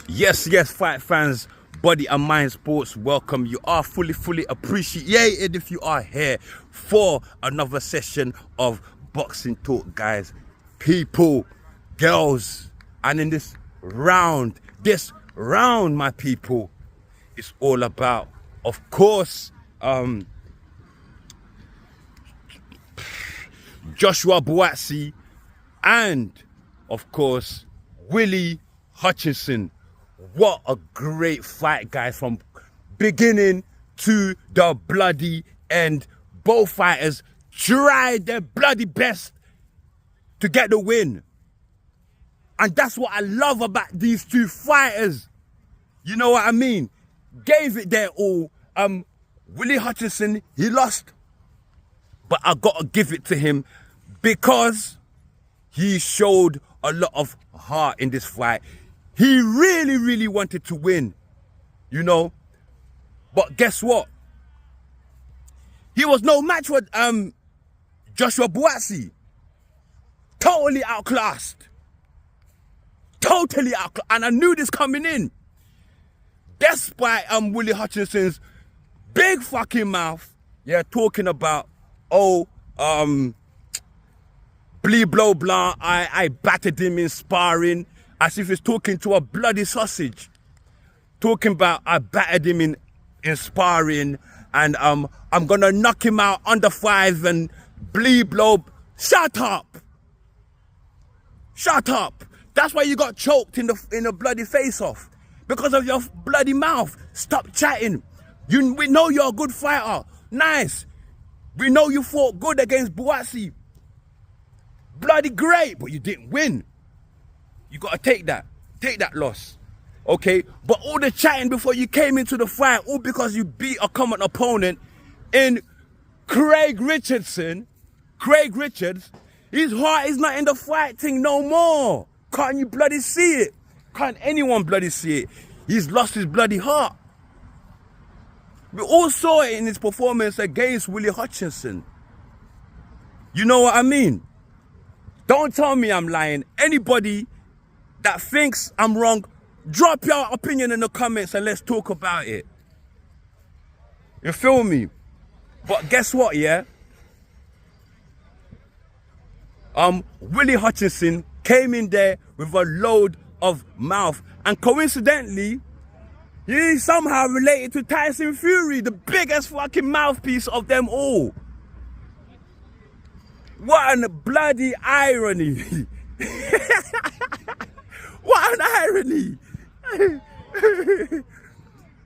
Yes, fight fans, body and mind sports, welcome. You are fully appreciated if you are here for another session of boxing talk, guys, people, girls. And in this round, my people, it's all about, of course, Joshua BUATSI and, of course, WILLY HUTCHINSON. What a great fight, guys, from beginning to the bloody end. Both fighters tried their bloody best to get the win. And that's what I love about these two fighters. You know what I mean? Gave it their all. WILLY HUTCHINSON, he lost. But I gotta give it to him because he showed a lot of heart in this fight. He really wanted to win, you know. But guess what? He was no match for Joshua BUATSI. Totally outclassed. Totally outclassed. And I knew this coming in. Despite WILLY HUTCHINSON's big fucking mouth, yeah, talking about, blee blah blah, I battered him in sparring, as if he's talking to a bloody sausage. Talking about I battered him in sparring and I'm gonna knock him out under 5 and blee blah. Shut up! Shut up! That's why you got choked in the bloody face off. Because of your bloody mouth. Stop chatting. We know you're a good fighter. Nice. We know you fought good against BUATSI. Bloody great, but you didn't win. You gotta take that loss, okay? But all the chatting before you came into the fight, all because you beat a common opponent in Craig Richardson. Craig Richards, his heart is not in the fight thing no more. Can't you bloody see it? Can't anyone bloody see it? He's lost his bloody heart. We all saw it in his performance against WILLY HUTCHINSON. You know what I mean? Don't tell me I'm lying. Anybody that thinks I'm wrong, drop your opinion in the comments and let's talk about it. You feel me? But guess what, yeah? WILLY HUTCHINSON came in there with a load of mouth. And coincidentally, he somehow related to Tyson Fury, the biggest fucking mouthpiece of them all. What a bloody irony. What an irony.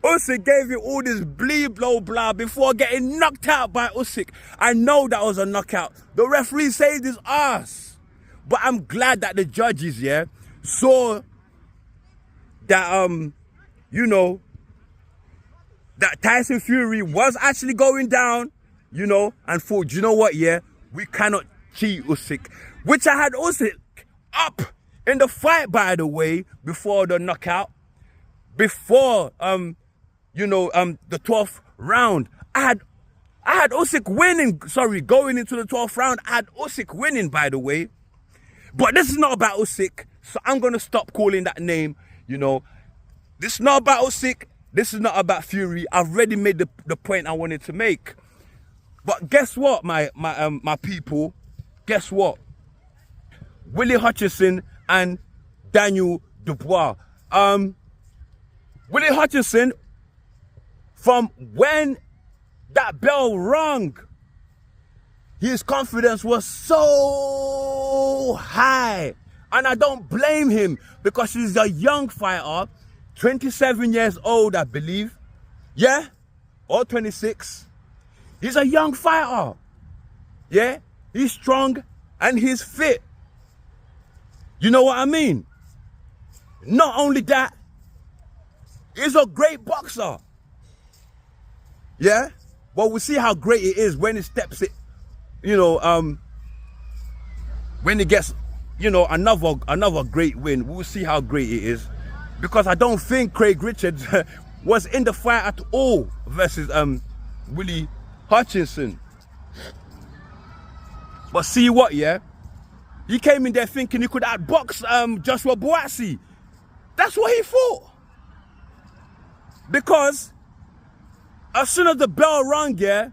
Usyk gave you all this blee blah blah before getting knocked out by Usyk. I know that was a knockout. The referee saved his ass. But I'm glad that the judges, yeah, saw that, you know, that Tyson Fury was actually going down, you know, and thought, you know what, yeah, we cannot cheat Usyk. Which I had Usyk up in the fight, by the way, before the knockout. Before, you know, the 12th round. I had Usyk winning, going into the 12th round. I had Usyk winning, by the way. But this is not about Usyk, so I'm going to stop calling that name, you know. This is not about Usyk. This is not about Fury. I've already made the point I wanted to make. But guess what, my people? Guess what? WILLY HUTCHINSON and Daniel Dubois. WILLY HUTCHINSON, from when that bell rung, his confidence was so high. And I don't blame him because he's a young fighter, 27 years old, I believe. Yeah? Or 26. He's a young fighter. Yeah? He's strong and he's fit. You know what I mean? Not only that, he's a great boxer. Yeah? Well, we'll see how great it is when he steps it, you know, when he gets, you know, another great win. We'll see how great it is. Because I don't think Craig Richards was in the fight at all versus WILLY HUTCHINSON. But see what, yeah? He came in there thinking he could outbox Joshua BUATSI. That's what he thought. Because as soon as the bell rang, yeah,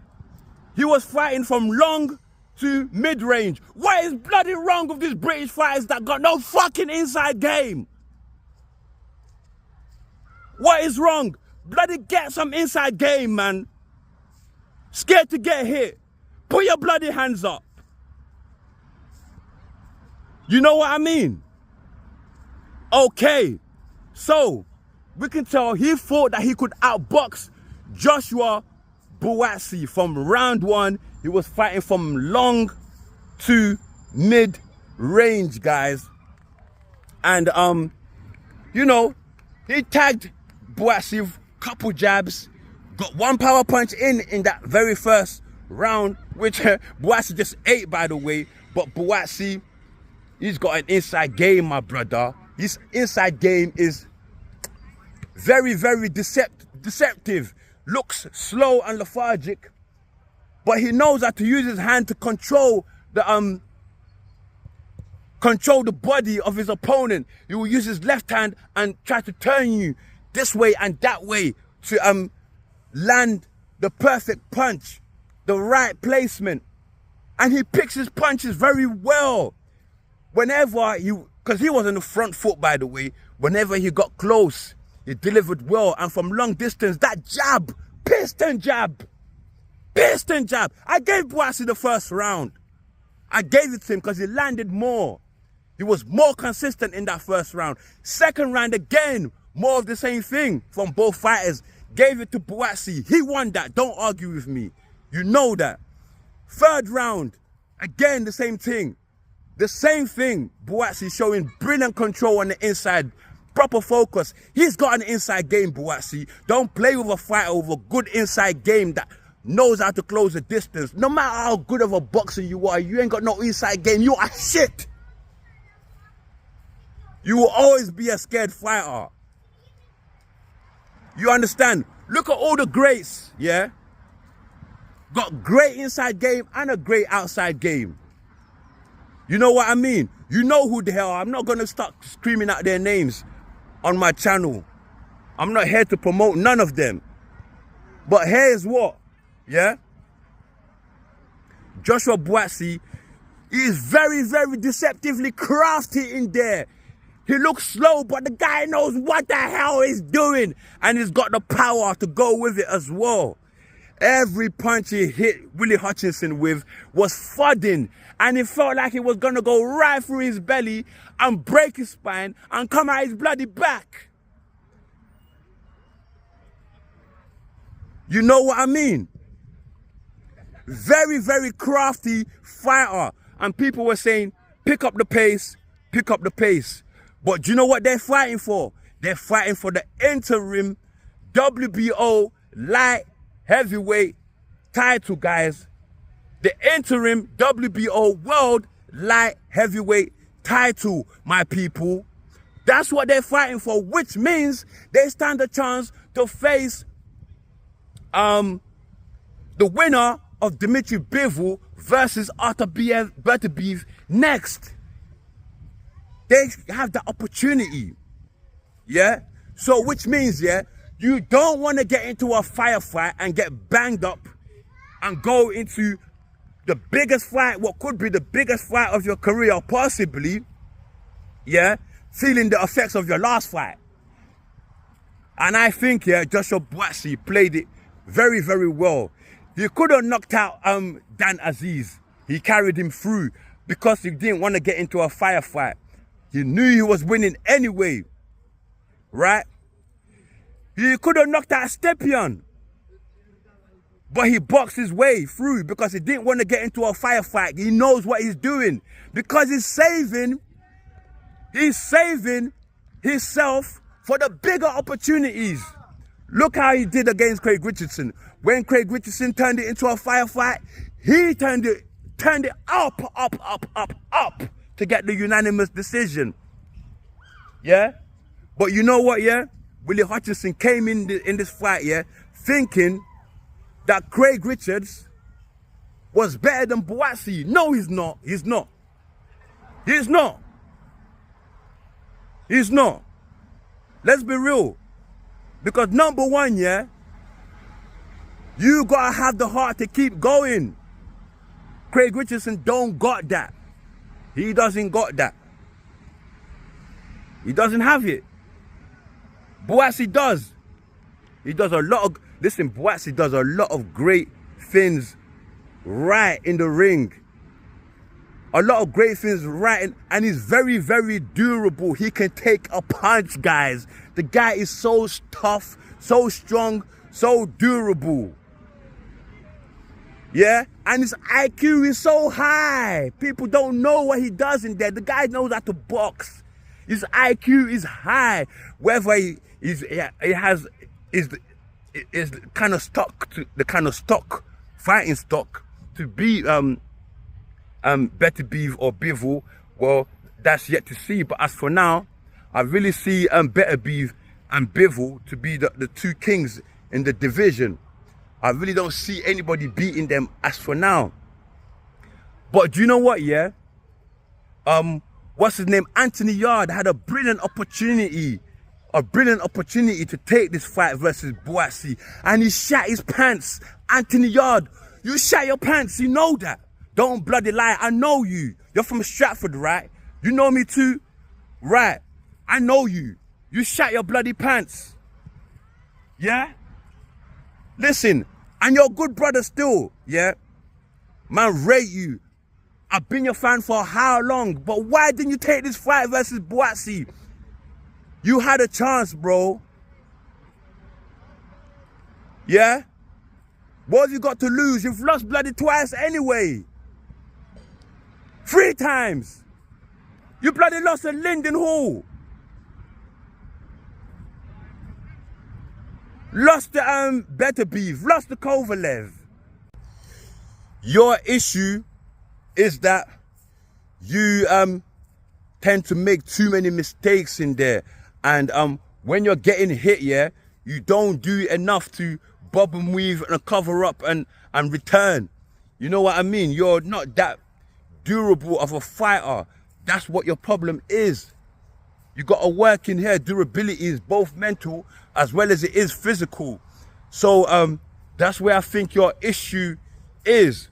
he was fighting from long to mid-range. What is bloody wrong with these British fighters that got no fucking inside game? What is wrong? Bloody get some inside game, man. Scared to get hit. Put your bloody hands up. You know what I mean? Okay. So, we can tell he thought that he could outbox Joshua BUATSI from round one. He was fighting from long to mid-range, guys. And, you know, he tagged BUATSI with a couple jabs, got one power punch in that very first round, which BUATSI just ate, by the way. But BUATSI, he's got an inside game, my brother. His inside game is very, very deceptive. Looks slow and lethargic, but he knows how to use his hand to control the body of his opponent. He will use his left hand and try to turn you this way and that way to land the perfect punch, the right placement. And he picks his punches very well. Whenever because he was on the front foot, by the way, whenever he got close, he delivered well. And from long distance, that jab, piston jab. I gave BUATSI the first round. I gave it to him because he landed more. He was more consistent in that first round. Second round, again, more of the same thing from both fighters. Gave it to BUATSI. He won that. Don't argue with me. You know that. Third round, again, the same thing. The same thing. BUATSI showing brilliant control on the inside. Proper focus. He's got an inside game, BUATSI. Don't play with a fighter with a good inside game that knows how to close the distance. No matter how good of a boxer you are, you ain't got no inside game. You are shit. You will always be a scared fighter. You understand? Look at all the greats, yeah? Got great inside game and a great outside game. You know what I mean? You know who the hell. I'm not going to start screaming out their names on my channel. I'm not here to promote none of them. But here's what, yeah? Joshua BUATSI is very, very deceptively crafty in there. He looks slow, but the guy knows what the hell he's doing. And he's got the power to go with it as well. Every punch he hit Willie Hutchinson with was thudding. And it felt like it was going to go right through his belly and break his spine and come out his bloody back. You know what I mean? Very, very crafty fighter. And people were saying, pick up the pace, pick up the pace. But do you know what they're fighting for? They're fighting for the interim WBO light heavyweight title, guys. The interim WBO world light heavyweight title, my people. That's what they're fighting for, which means they stand a chance to face the winner of Dimitri Bivol versus Artur Beterbiev next. They have the opportunity, yeah? So which means, yeah, you don't want to get into a firefight and get banged up and go into the biggest fight, what could be the biggest fight of your career, possibly, yeah, feeling the effects of your last fight. And I think, yeah, Joshua BUATSI played it very, very well. He could have knocked out Dan Aziz. He carried him through because he didn't want to get into a firefight. He knew he was winning anyway, right? He could have knocked out Stepion, but he boxed his way through because he didn't want to get into a firefight. He knows what he's doing because he's saving himself for the bigger opportunities. Look how he did against Craig Richardson. When Craig Richardson turned it into a firefight, he turned it up to get the unanimous decision. Yeah? But you know what, yeah? Willie Hutchinson came in this fight, yeah, thinking that Craig Richards was better than BUATSI. No, he's not. He's not. He's not. He's not. Let's be real. Because number one, yeah, you gotta have the heart to keep going. Craig Richardson don't got that. He doesn't got that. He doesn't have it. BUATSI does. He does a lot of, listen, BUATSI does a lot of great things right in the ring. A lot of great things right in, and he's very, very durable. He can take a punch, guys. The guy is so tough, so strong, so durable. Yeah, and his IQ is so high. People don't know what he does in there. The guy knows how to box. His IQ is high. Whether he has kind of stock, to the kind of stock, fighting stock to be better Beef or Bivol, well, that's yet to see. But as for now, I really see Better Beef and Bivol to be the two kings in the division. I really don't see anybody beating them as for now. But do you know what, yeah? What's his name? Anthony Yarde had a brilliant opportunity to take this fight versus BUATSI, and he shat his pants. Anthony Yarde, you shat your pants, you know that. Don't bloody lie, I know you. You're from Stratford, right? You know me too, right? I know you. You shat your bloody pants. Yeah? Listen, and you're a good brother still, yeah? Man, rate you. I've been your fan for how long? But why didn't you take this fight versus BUATSI? You had a chance, bro. Yeah? What have you got to lose? You've lost bloody twice anyway. 3 times. You bloody lost at Linden Hall. Lost to Better Beef. Lost to Kovalev. Your issue is that you tend to make too many mistakes in there. And when you're getting hit, yeah, you don't do enough to bob and weave and cover up and return. You know what I mean? You're not that durable of a fighter. That's what your problem is. You got to work in here. Durability is both mental as well as it is physical. So that's where I think your issue is.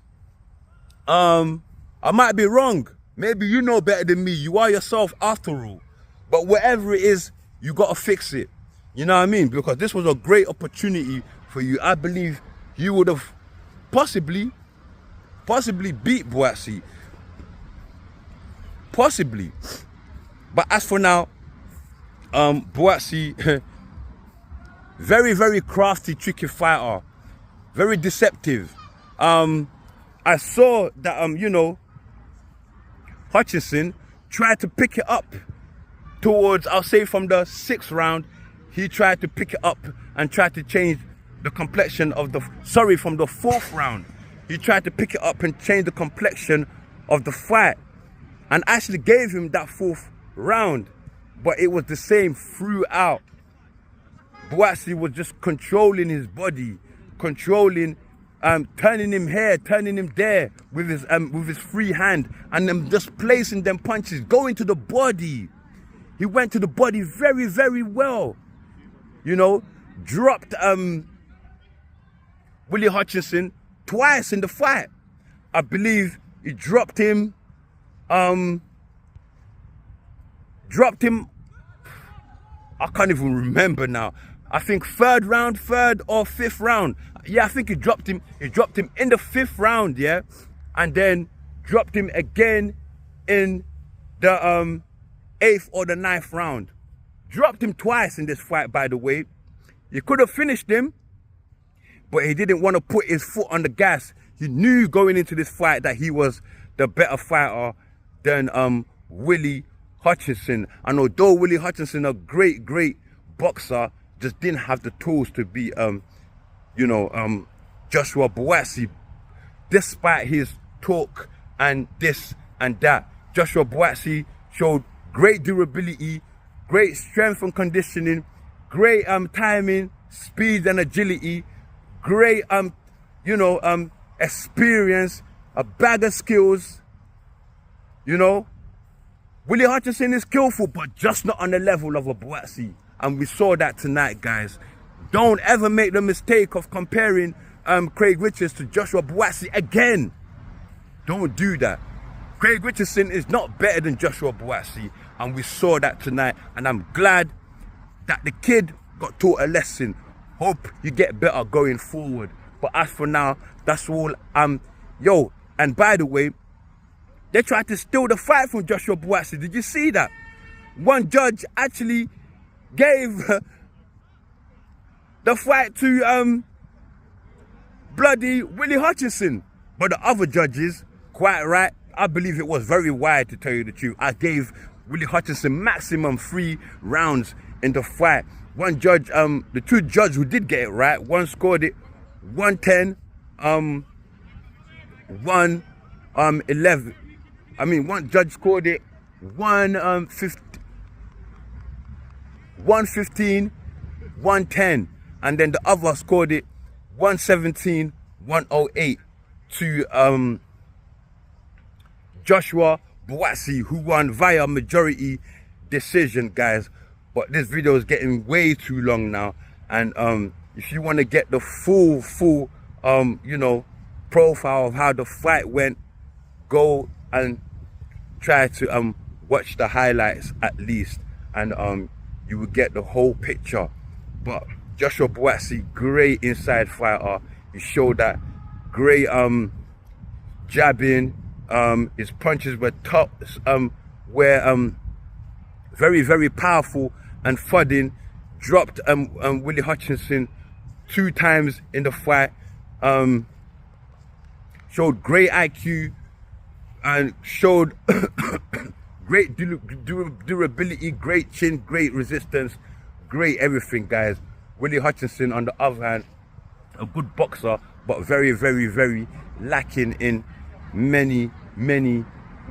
I might be wrong. Maybe you know better than me. You are yourself after all. But whatever it is, you got to fix it. You know what I mean? Because this was a great opportunity for you. I believe you would have possibly beat BUATSI. Possibly. But as for now, BUATSI, very, very crafty, tricky fighter. Very deceptive. I saw that, you know, Hutchinson tried to pick it up towards, I'll say from the 6th round, he tried to pick it up and tried to change the complexion of the, from the 4th round. He tried to pick it up and change the complexion of the fight and actually gave him that 4th round, but it was the same throughout. BUATSI was just controlling his body, controlling, turning him here, turning him there with his free hand, and then just placing them punches, going to the body. He went to the body very, very well. You know, dropped Willie Hutchinson twice in the fight. I believe he dropped him, I can't even remember now. I think 3rd round, 3rd or 5th round. Yeah, I think he dropped him in the 5th round, yeah? And then dropped him again in the 8th or the 9th round. Dropped him twice in this fight, by the way. He could have finished him, but he didn't want to put his foot on the gas. He knew going into this fight that he was the better fighter than Willie Hutchinson. And although Willie Hutchinson, a great, great boxer, just didn't have the tools to be, you know, Joshua BUATSI, despite his talk and this and that. Joshua BUATSI showed great durability, great strength and conditioning, great timing, speed and agility, great, you know, experience, a bag of skills, you know. Willie Hutchinson is skillful, but just not on the level of a BUATSI. and we saw that tonight, guys. Don't ever make the mistake of comparing Craig Richards to Joshua BUATSI again. Don't do that. Craig Richardson is not better than Joshua BUATSI, and we saw that tonight, and I'm glad that the kid got taught a lesson. Hope you get better going forward. But as for now, that's all. Yo, and by the way, they tried to steal the fight from Joshua BUATSI. Did you see that? One judge actually gave the fight to bloody Willie Hutchinson. But the other judges, quite right, I believe it was very wide, to tell you the truth. I gave Willie Hutchinson maximum 3 rounds in the fight. One judge, the two judges who did get it right, one scored it 110, 111. I mean, one judge scored it 115, 110, and then the other scored it 117, 108 to Joshua BUATSI, who won via majority decision, guys. But this video is getting way too long now, and if you want to get the full you know, profile of how the fight went, go and try to watch the highlights at least, and you will get the whole picture. But Joshua BUATSI, great inside fighter. He showed that great jabbing. His punches were top, were very powerful and thudding. Dropped Willie Hutchinson 2 times in the fight. Showed great IQ and showed great durability, great chin, great resistance, great everything, guys. Willie Hutchinson, on the other hand, a good boxer, but very lacking in many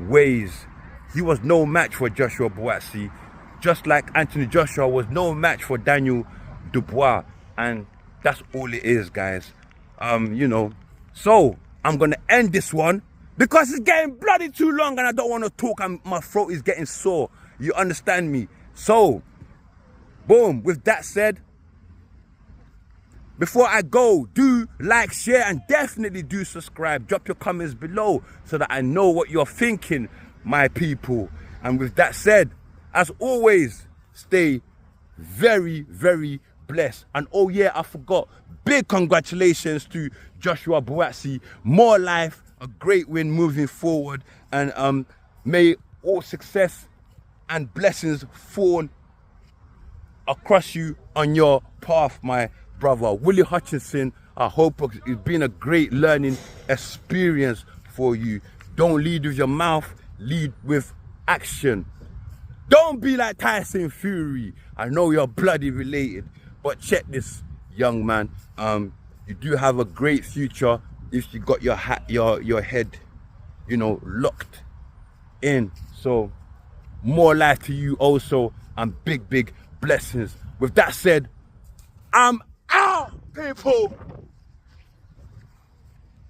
ways. He was no match for Joshua BUATSI, just like Anthony Joshua was no match for Daniel Dubois, and that's all it is, guys. You know, so I'm gonna end this one because it's getting bloody too long and I don't want to talk, and my throat is getting sore. You understand me? So, boom, with that said, before I go, do like, share, and definitely do subscribe. Drop your comments below so that I know what you're thinking, my people. And with that said, as always, stay very blessed. And oh yeah, I forgot, big congratulations to Joshua BUATSI. More life, a great win moving forward, and may all success and blessings fall across you on your path, my brother. Willie Hutchinson, I hope it's been a great learning experience for you. Don't lead with your mouth, lead with action. Don't be like Tyson Fury. I know you're bloody related, but check this, young man. You do have a great future if you got your head, you know, locked in. So more life to you also, and big blessings. With that said, I'm out, people.